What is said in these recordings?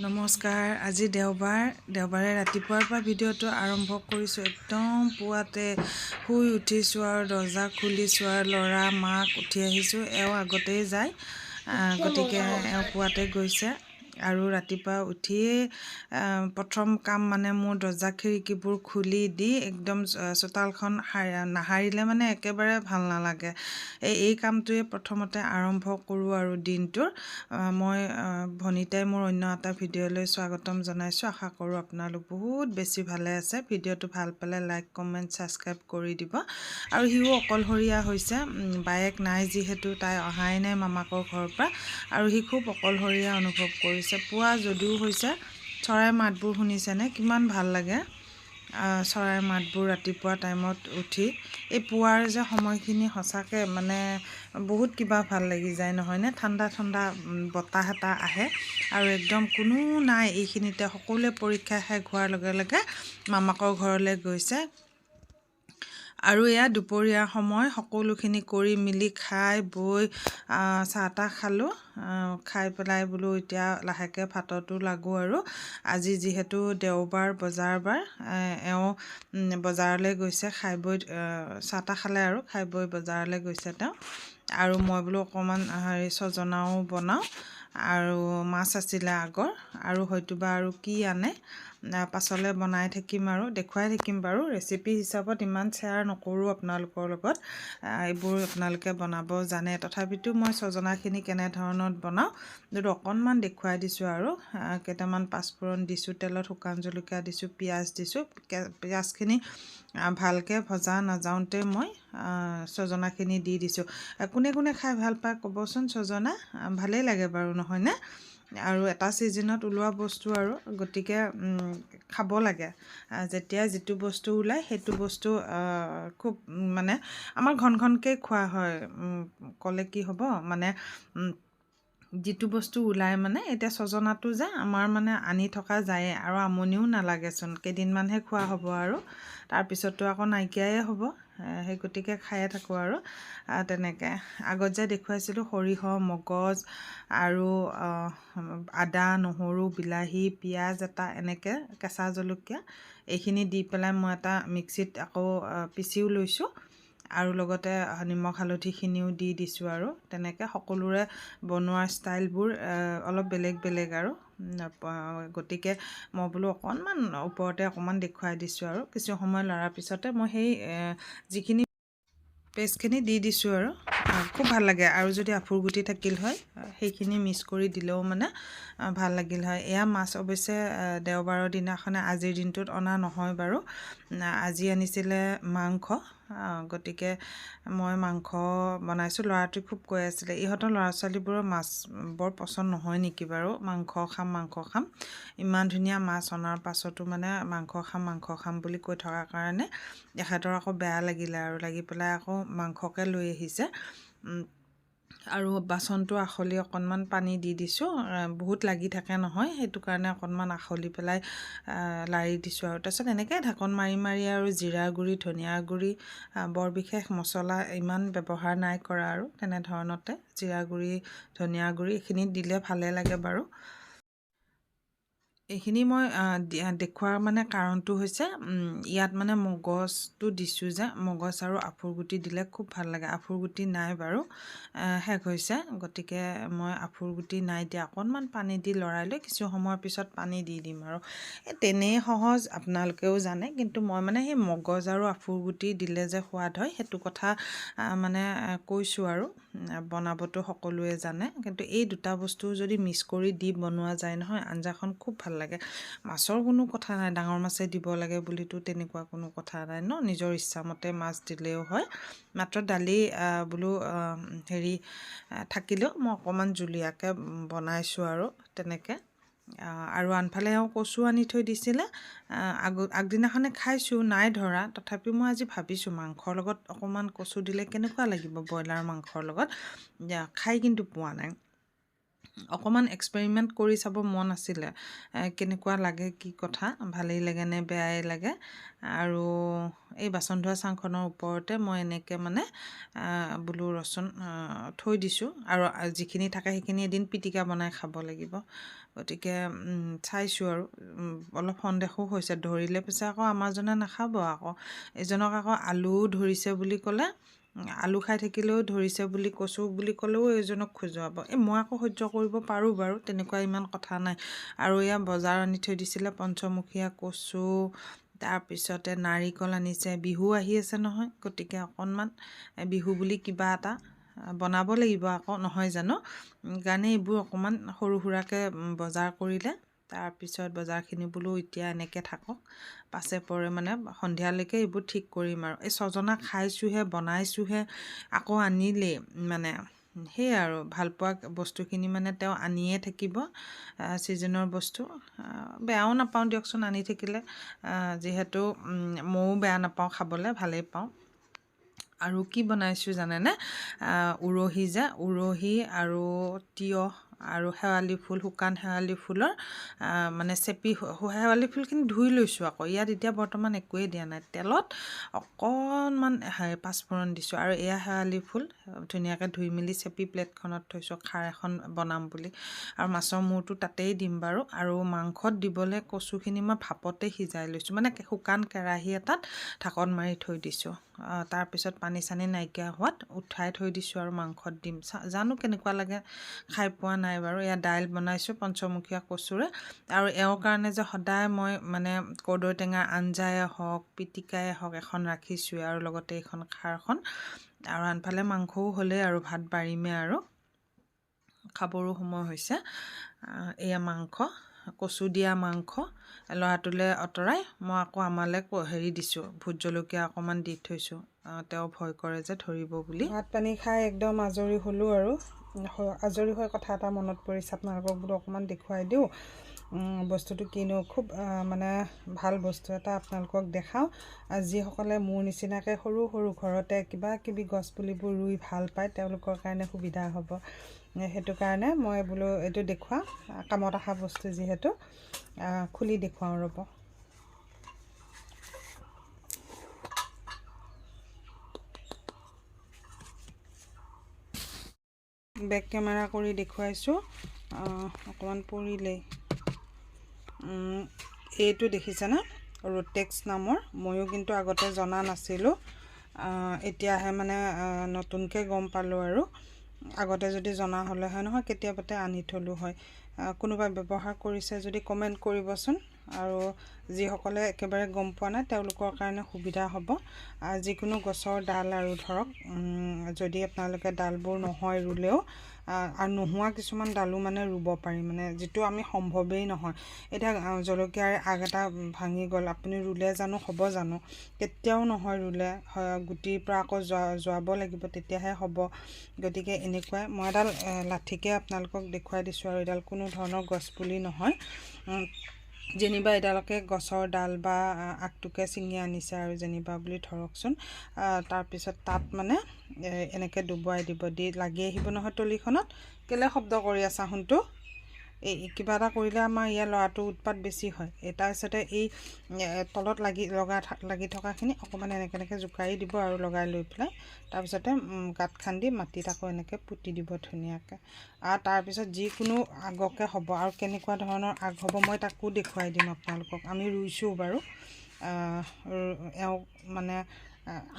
নমস্কাৰ। আজি দেওবাৰে ৰাতিপুৱাৰ পৰা ভিডিঅ'টো আৰম্ভ কৰিছোঁ। একদম পুৱাতে শুই উঠিছোঁ আৰু দৰ্জা খুলিছোঁ আৰু ল'ৰা মাক উঠি আহিছোঁ। এওঁ আগতেই যায়, গতিকে এওঁ পুৱাতে গৈছে আৰু ৰাতিপুৱা উঠিয়েই প্ৰথম কাম মানে মোৰ দৰ্জা খিৰিকীবোৰ খুলি দি একদম চোতালখন নাসাৰিলে মানে একেবাৰে ভাল নালাগে। এই কামটোৱে প্ৰথমতে আৰম্ভ কৰোঁ আৰু দিনটোৰ। মই ভনিতাই মোৰ অন্য এটা ভিডিঅ'লৈ স্বাগতম জনাইছোঁ। আশা কৰোঁ আপোনালোক বহুত বেছি ভালে আছে। ভিডিঅ'টো ভাল পালে লাইক কমেণ্ট ছাবস্ক্ৰাইব কৰি দিব। আৰু সিও অকলশৰীয়া হৈছে, বায়েক নাই যিহেতু, তাই অহাই নাই মামাকৰ ঘৰৰ পৰা আৰু সি খুব অকলশৰীয়া অনুভৱ কৰিছে। পুৱা যদিও হৈছে, চৰাইৰ মাতবোৰ শুনিছেনে? কিমান ভাল লাগে চৰাইৰ মাতবোৰ ৰাতিপুৱা টাইমত উঠি। এই পুৱাৰ যে সময়খিনি সঁচাকৈ মানে বহুত কিবা ভাল লাগি যায়, নহয়নে? ঠাণ্ডা ঠাণ্ডা বতাহ এটা আহে আৰু একদম কোনো নাই এইখিনিতে। সকলোৱে পৰীক্ষা শেষ হোৱাৰ লগে লগে মামাকৰ ঘৰলৈ গৈছে আৰু এয়া দুপৰীয়া সময় সকলোখিনি কৰি মেলি খাই বৈ চাহ তাহ খালোঁ। খাই পেলাই বোলো এতিয়া লাহেকৈ ভাততো লাগোঁ আৰু। আজি যিহেতু দেওবাৰ, বজাৰ বাৰ, এওঁ বজাৰলৈ গৈছে। খাই বৈ চাহ তাহ খালে আৰু খাই বৈ বজাৰলৈ গৈছে তেওঁ। আৰু মই বোলো অকণমান ছজনাও বনাওঁ আৰু মাছ আছিলে আগৰ, আৰু হয়তোবা আৰু কি আনে পাছলৈ বনাই থাকিম আৰু দেখুৱাই থাকিম বাৰু। ৰেচিপি হিচাপত ইমান শ্বেয়াৰ নকৰোঁ আপোনালোকৰ লগত, এইবোৰ আপোনালোকে বনাব জানে। তথাপিতো মই ছজনাখিনি কেনেধৰণত বনাওঁ যদি অকণমান দেখুৱাই দিছোঁ আৰু। কেইটামান পাঁচফোৰণ দিছোঁ, তেলত শুকান জলকীয়া দিছোঁ, পিঁয়াজ দিছোঁ। পিঁয়াজখিনি ভালকৈ ভজা নাযাওঁতে মই ছজনাখিনি দি দিছোঁ। কোনে কোনে খাই ভাল পায় ক'বচোন? ছজনা ভালেই লাগে বাৰু, নহয়নে? আৰু এটা ছিজনত ওলোৱা বস্তু আৰু, গতিকে খাব লাগে। যেতিয়া যিটো বস্তু ওলায় সেইটো বস্তু খুব মানে আমাৰ ঘন ঘনকৈ খোৱা হয়। ক'লে কি হ'ব মানে, যিটো বস্তু ওলায় মানে, এতিয়া ছজনাটো যে আমাৰ মানে আনি থকা যায়েই আৰু আমনিও নালাগেচোন। কেইদিনমানহে খোৱা হ'ব আৰু তাৰপিছততো আকৌ নাইকিয়াই হ'ব। সেই গতিকে খায়ে থাকোঁ আৰু তেনেকৈ। আগত যে দেখুৱাইছিলোঁ সৰিয়হ, মগজ আৰু আদা, নহৰু, বিলাহী, পিঁয়াজ এটা, এনেকৈ কেঁচা জলকীয়া, এইখিনি দি পেলাই মই এটা মিক্সিত আকৌ পিচিও লৈছোঁ আৰু লগতে নিমখ হালধিখিনিও দি দিছোঁ আৰু তেনেকৈ। সকলোৰে বনোৱাৰ ষ্টাইলবোৰ অলপ বেলেগ বেলেগ আৰু, গতিকে মই বোলো অকণমান ওপৰতে অকণমান দেখুৱাই দিছোঁ আৰু। কিছু সময় লৰাৰ পিছতে মই সেই যিখিনি পেষ্টখিনি দি দিছোঁ আৰু খুব ভাল লাগে। আৰু যদি আফুৰ গুটি থাকিল হয় সেইখিনি মিক্স কৰি দিলেও মানে ভাল লাগিল হয়। এয়া মাছ অৱশ্যে দেওবাৰৰ দিনাখনে, আজিৰ দিনটোত অনা নহয় বাৰু। আজি আনিছিলে মাংস, গতিকে মই মাংস বনাইছোঁ। ল'ৰাটোৱে খুব কৈ আছিলে, ইহঁতৰ ল'ৰা ছোৱালীবোৰৰ মাছ বৰ পচন্দ নহয় নেকি বাৰু? মাংস খাম ইমান ধুনীয়া মাছ অনাৰ পাছতো মানে মাংস খাম বুলি কৈ থকাৰ কাৰণে এখেতৰ আকৌ বেয়া লাগিলে আৰু, লাগি পেলাই আকৌ মাংসকে লৈ আহিছে। আৰু বাচনটো আখলি অকণমান পানী দি দিছোঁ, বহুত লাগি থাকে নহয়, সেইটো কাৰণে অকণমান আখলি পেলাই লাৰি দিছোঁ আৰু। তাৰপিছত এনেকৈ ঢাকন মাৰি মাৰি আৰু জিৰা গুড়ি, ধনিয়া গুড়ি, বৰ বিশেষ মছলা ইমান ব্যৱহাৰ নাই কৰা আৰু তেনেধৰণতে জিৰা গুড়ি, ধনিয়া গুড়ি এইখিনি দিলে ভালে লাগে বাৰু। এইখিনি মই দেখুওৱাৰ মানে কাৰণটো হৈছে, ইয়াত মানে মগজটো দিছোঁ যে, মগজ আৰু আফুৰ গুটি দিলে খুব ভাল লাগে। আফুৰ গুটি নাই বাৰু, শেষ হৈছে, গতিকে মই আফুৰ গুটি নাই দিয়া। অকণমান পানী দি লৰাই লৈ কিছু সময়ৰ পিছত পানী দি দিম আৰু। তেনেই সহজ, আপোনালোকেও জানে, কিন্তু মই মানে সেই মগজ আৰু আফুৰ গুটি দিলে যে সোৱাদ হয় সেইটো কথা মানে কৈছোঁ আৰু। বনাবতো সকলোৱে জানে, কিন্তু এই দুটা বস্তু যদি মিক্স কৰি দি বনোৱা যায় নহয়, আঞ্জাখন খুব ভাল লাগে। মাছৰ কোনো কথা নাই, ডাঙৰ মাছে দিব লাগে বুলিতো তেনেকুৱা কোনো কথা নাই ন, নিজৰ ইচ্ছামতে মাছ দিলেও হয়। মাত্ৰ দালি বোলো থাকিলেও মই অকণমান জুলীয়াকৈ বনাইছোঁ আৰু তেনেকৈ। আৰু আনফালে এওঁ কচু আনি থৈ দিছিলে, আগদিনাখনে খাইছোঁ, নাই ধৰা। তথাপিও মই আজি ভাবিছোঁ মাংসৰ লগত অকণমান কচু দিলে কেনেকুৱা লাগিব ব্ৰইলাৰ মাংসৰ লগত, খাই কিন্তু পোৱা নাই। অকণমান এক্সপেৰিমেণ্ট কৰি চাব মন আছিলে কেনেকুৱা লাগে কি কথা ভালেই লাগে নে বেয়াই লাগে আৰু এই বাচন ধোৱা চাংখনৰ ওপৰতে মই এনেকৈ মানে বোলো ৰচোন থৈ দিছোঁ আৰু যিখিনি থাকে সেইখিনি এদিন পিটিকা বনাই খাব লাগিব গতিকে চাইছোঁ আৰু অলপ সন্দেহো হৈছে ধৰিলে পিছে আকৌ আমাৰজনে নাখাব আকৌ এজনক আকৌ আলুও ধৰিছে বুলি ক'লে আলু খাই থাকিলেও ধৰিছে বুলি কচু বুলি ক'লেও এইজনক খোজুৱাব মই আকৌ সহ্য কৰিব পাৰোঁ বাৰু তেনেকুৱা ইমান কথা নাই আৰু এয়া বজাৰ আনি থৈ দিছিলে পঞ্চমুখীয়া কচু তাৰপিছতে নাৰিকল আনিছে বিহু আহি আছে নহয় গতিকে অকণমান বিহু বুলি কিবা এটা বনাব লাগিব আকৌ নহয় জানো কাৰণে এইবোৰ অকণমান সৰু সুৰাকৈ বজাৰ কৰিলে তাৰপিছত বজাৰখিনি বোলো এতিয়া এনেকৈ থাকক পাছে পৰে মানে সন্ধিয়ালৈকে এইবোৰ ঠিক কৰিম আৰু এই ছজনা খাইছোঁহে বনাইছোঁহে আকৌ আনিলেই মানে সেয়াই আৰু ভালপোৱা বস্তুখিনি মানে তেওঁ আনিয়ে থাকিব ছিজনৰ বস্তু বেয়াও নাপাওঁ দিয়কচোন আনি থাকিলে যিহেতু ময়ো বেয়া নাপাওঁ খাবলৈ ভালেই পাওঁ আৰু কি বনাইছোঁ জানেনে উৰহি আৰু তিয়ঁহ আৰু শেৱালি ফুল শুকান শেৱালি ফুলৰ মানে চেপি শেৱালি ফুলখিনি ধুই লৈছোঁ আকৌ ইয়াত এতিয়া বৰ্তমান একোৱেই দিয়া নাই তেলত অকণমান পাঁচফোৰণ দিছোঁ আৰু এয়া শেৱালি ফুল ধুনীয়াকৈ ধুই মেলি চেপি প্লেটখনত থৈছোঁ খাৰ এখন বনাম বুলি আৰু মাছৰ মূৰটো তাতেই দিম বাৰু আৰু মাংসত দিবলৈ কচুখিনি মই ভাপতে সিজাই লৈছোঁ মানে শুকান কেৰাহী এটাত ঢাকন মাৰি থৈ দিছোঁ তাৰপিছত পানী চানী নাইকিয়া হোৱাত উঠাই থৈ দিছোঁ আৰু মাংসত দিম জানো কেনেকুৱা লাগে খাই পোৱা নাই বাৰু এয়া দাইল বনাইছোঁ পঞ্চমুখীয়া কচুৰে আৰু এওঁৰ কাৰণে যে সদায় মই মানে কৰ্দৈ টেঙাৰ আঞ্জাই হওক পিটিকাই হওক এখন ৰাখিছোঁৱে আৰু লগতে এইখন খাৰখন আৰু আনফালে মাংসও হ'লেই আৰু ভাত বাঢ়িমে আৰু খাবৰো সময় হৈছে এয়া মাংস কচু দিয়া মাংস ল'ৰাটোলৈ আঁতৰাই মই আকৌ আমালৈ দিছোঁ ভোট জলকীয়া অকণমান দি থৈছোঁ তেওঁ ভয় কৰে যে ধৰিব বুলি ভাত পানী খাই একদম আজৰি হ'লোঁ আৰু আজৰি হৈ কথা এটা মনত পৰিছে আপোনালোকক বোলো অকণমান দেখুৱাই দিওঁ বস্তুটো কিনো খুব মানে ভাল বস্তু এটা আপোনালোকক দেখাওঁ যিসকলে মোৰ নিচিনাকৈ সৰু সৰু ঘৰতে কিবা কিবি গছপুলিবোৰ ৰুই ভাল পায় তেওঁলোকৰ কাৰণে সুবিধা হ'ব সেইটো কাৰণে মই বোলো এইটো দেখুৱাওঁ কামত অহা বস্তু যিহেতু খুলি দেখুৱাওঁ ৰ'ব বেক কেমেৰা কৰি দেখুৱাইছোঁ অকণমান পৰিলেই এইটো দেখিছেনে ৰোটেক্স নামৰ ময়ো কিন্তু আগতে জনা নাছিলোঁ এতিয়াহে মানে নতুনকৈ গম পালোঁ আৰু আগতে যদি জনা হ'লে হয় নহয় কেতিয়াবাতে আনি থলোঁ হয় কোনোবাই ব্যৱহাৰ কৰিছে যদি কমেণ্ট কৰিবচোন আৰু যিসকলে একেবাৰে গম পোৱা নাই তেওঁলোকৰ কাৰণে সুবিধা হ'ব যিকোনো গছৰ ডাল আৰু ধৰক যদি আপোনালোকে ডালবোৰ নহয় ৰুলেও আৰু নোহোৱা কিছুমান ডালো মানে ৰুব পাৰি মানে যিটো আমি সম্ভৱেই নহয় এতিয়া জলকীয়াৰ আগ এটা ভাঙি গ'ল আপুনি ৰুলে জানো হ'ব জানো কেতিয়াও নহয় ৰুলে গুটিৰ পৰা আকৌ যোৱাব লাগিব তেতিয়াহে হ'ব গতিকে এনেকুৱাই মই এডাল লাঠিকে আপোনালোকক দেখুৱাই দিছোঁ আৰু এডাল কোনো ধৰণৰ গছপুলি নহয় যেনিবা এডালকে গছৰ ডাল বা আগটোকে ছিঙি আনিছে আৰু যেনিবা বুলি ধৰকচোন তাৰপিছত তাত মানে এনেকৈ ডুবুৱাই দিব দি লাগি আহিব নহয় তলিখনত কেলে শব্দ কৰি আছা শুনটো এই কিবা এটা কৰিলে আমাৰ ইয়াৰ ল'ৰাটো উৎপাত বেছি হয় তাৰপিছতে এই তলত লাগি থকাখিনি অকণমান এনেকৈ জোকাৰি দিব আৰু লগাই লৈ পেলাই তাৰপিছতে গাঁত খান্দি মাটিত আকৌ এনেকৈ পুতি দিব ধুনীয়াকৈ আৰু তাৰপিছত যিকোনো আগকে হ'ব আৰু কেনেকুৱা ধৰণৰ আগ হ'ব মই তাকো দেখুৱাই দিম আপোনালোকক আমি ৰুইছোঁ বাৰু এওঁ মানে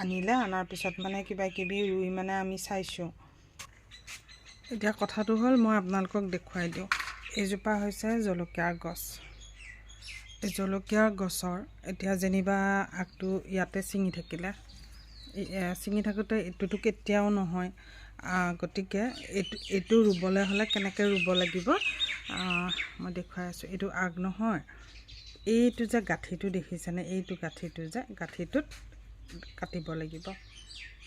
আনিলে অনাৰ পিছত মানে কিবা কিবি ৰুই মানে আমি চাইছোঁ এতিয়া কথাটো হ'ল মই আপোনালোকক দেখুৱাই দিওঁ এইজোপা হৈছে জলকীয়াৰ গছ এই জলকীয়াৰ গছৰ এতিয়া যেনিবা আগটো ইয়াতে ছিঙি থাকিলে ছিঙি থাকোঁতে এইটোতো কেতিয়াও নহয় গতিকে এইটো ৰুবলৈ হ'লে কেনেকৈ ৰুব লাগিব মই দেখুৱাই আছোঁ এইটো আগ নহয় এইটো যে গাঁঠিটো দেখিছেনে এইটো গাঁঠিটো যে গাঁঠিটোত কাটিব লাগিব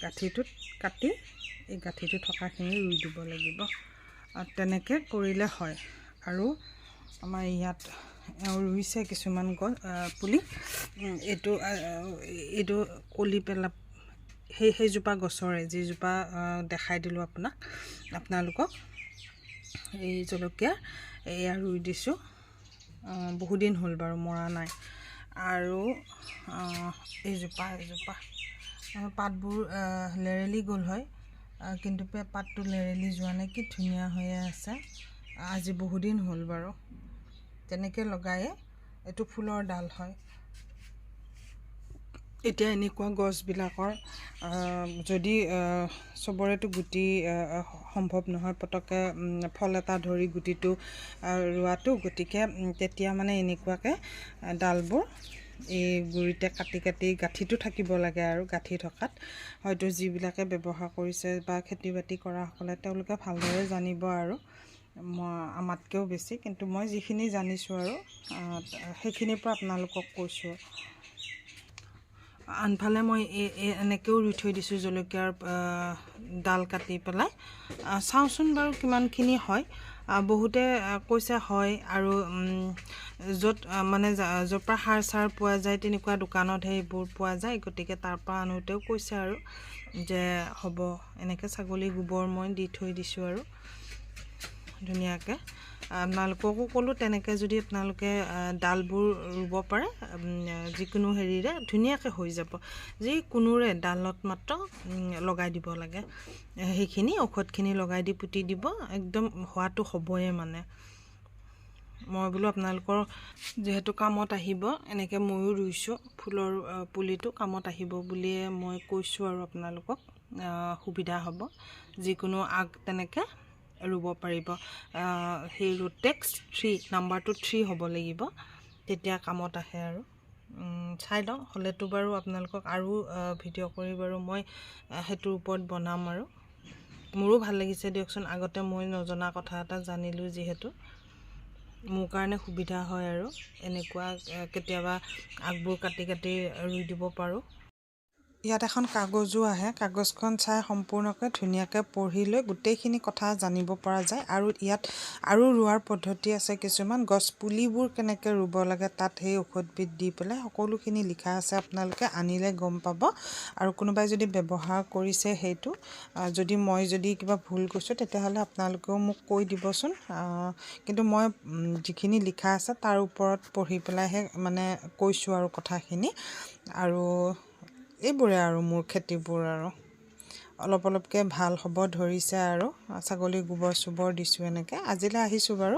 গাঁঠিটোত কাটি এই গাঁঠিটো থকাখিনি ৰুই দিব লাগিব তেনেকৈ কৰিলে হয় আৰু আমাৰ ইয়াত ৰুইছে কিছুমান গছ পুলি এইটো কলি পেলা সেইজোপা গছৰে যিজোপা দেখাই দিলোঁ আপোনালোকক এই জলকীয়া এয়া ৰুই দিছোঁ বহুদিন হ'ল বাৰু মৰা নাই আৰু এইজোপা পাতবোৰ লেৰেলি গ'ল হয় কিন্তু পাতটো লেৰেলি যোৱা নাই কি ধুনীয়া হৈয়ে আছে আজি বহুদিন হ'ল বাৰু তেনেকৈ লগায়ে এইটো ফুলৰ ডাল হয় এতিয়া এনেকুৱা গছবিলাকৰ যদি চবৰেতো গুটি সম্ভৱ নহয় পটককৈ ফল এটা ধৰি গুটিটো ৰোৱাটো গতিকে তেতিয়া মানে এনেকুৱাকৈ ডালবোৰ এই গুৰিতে কাটি কাটি গাঁঠিটো থাকিব লাগে আৰু গাঁঠি থকাত হয়তো যিবিলাকে ব্যৱহাৰ কৰিছে বা খেতি বাতি কৰাসকলে তেওঁলোকে ভালদৰে জানিব আৰু আমাতকৈও বেছি কিন্তু মই যিখিনি জানিছোঁ আৰু সেইখিনিৰ পৰা আপোনালোকক কৈছোঁ আনফালে মই এনেকৈও ৰুই থৈ দিছোঁ জলকীয়াৰ ডাল কাটি পেলাই চাওঁচোন বাৰু কিমানখিনি হয় বহুতে কৈছে হয় আৰু য'ত মানে য'ৰ পৰা সাৰ চাৰ পোৱা যায় তেনেকুৱা দোকানত সেইবোৰ পোৱা যায় গতিকে তাৰ পৰা আনোতেও কৈছে আৰু যে হ'ব এনেকৈ ছাগলী গোবৰ মই দি থৈ দিছোঁ আৰু ধুনীয়াকৈ আপোনালোককো ক'লোঁ তেনেকৈ যদি আপোনালোকে ডালবোৰ ৰুব পাৰে যিকোনো হেৰিৰে ধুনীয়াকৈ হৈ যাব যিকোনোৰে ডালত মাত্ৰ লগাই দিব লাগে সেইখিনি ঔষধখিনি লগাই দি পুতি দিব একদম হোৱাটো হ'বই মানে মই বোলো আপোনালোকৰ যিহেতু কামত আহিব এনেকৈ ময়ো ৰুইছোঁ ফুলৰ পুলিটো কামত আহিব বুলিয়ে মই কৈছোঁ আৰু আপোনালোকক সুবিধা হ'ব যিকোনো আগ তেনেকৈ ৰুব পাৰিব সেই ৰুটেক্স 3 নাম্বাৰটো 3 হ'ব লাগিব তেতিয়া কামত আহে আৰু চাই লওঁ হ'লেতো বাৰু আপোনালোকক আৰু ভিডিঅ' কৰি বাৰু মই সেইটোৰ ওপৰত বনাম আৰু মোৰো ভাল লাগিছে দিয়কচোন আগতে মই নজনা কথা এটা জানিলোঁ যিহেতু মোৰ কাৰণে সুবিধা হয় আৰু এনেকুৱা কেতিয়াবা আগবোৰ কাটি কাটি ৰুই দিব পাৰোঁ ইয়াত এখন কাগজো আহে কাগজখন চাই সম্পূৰ্ণকৈ ধুনীয়াকৈ পঢ়ি লৈ গোটেইখিনি কথা জানিব পৰা যায় আৰু ইয়াত আৰু ৰোৱাৰ পদ্ধতি আছে কিছুমান গছ পুলিবোৰ কেনেকৈ ৰুব লাগে তাত সেই ঔষধবিধ দি পেলাই সকলোখিনি লিখা আছে আপোনালোকে আনিলে গম পাব আৰু কোনোবাই যদি ব্যৱহাৰ কৰিছে সেইটো মই যদি কিবা ভুল কৈছোঁ তেতিয়াহ'লে আপোনালোকেও মোক কৈ দিবচোন কিন্তু মই যিখিনি লিখা আছে তাৰ ওপৰত পঢ়ি পেলাইহে মানে কৈছোঁ আৰু কথাখিনি আৰু এইবোৰে আৰু মোৰ খেতিবোৰ আৰু অলপ অলপকৈ ভাল হ'ব ধৰিছে আৰু ছাগলী গোবৰ চোবৰ দিছোঁ এনেকৈ আজিলৈ আহিছোঁ বাৰু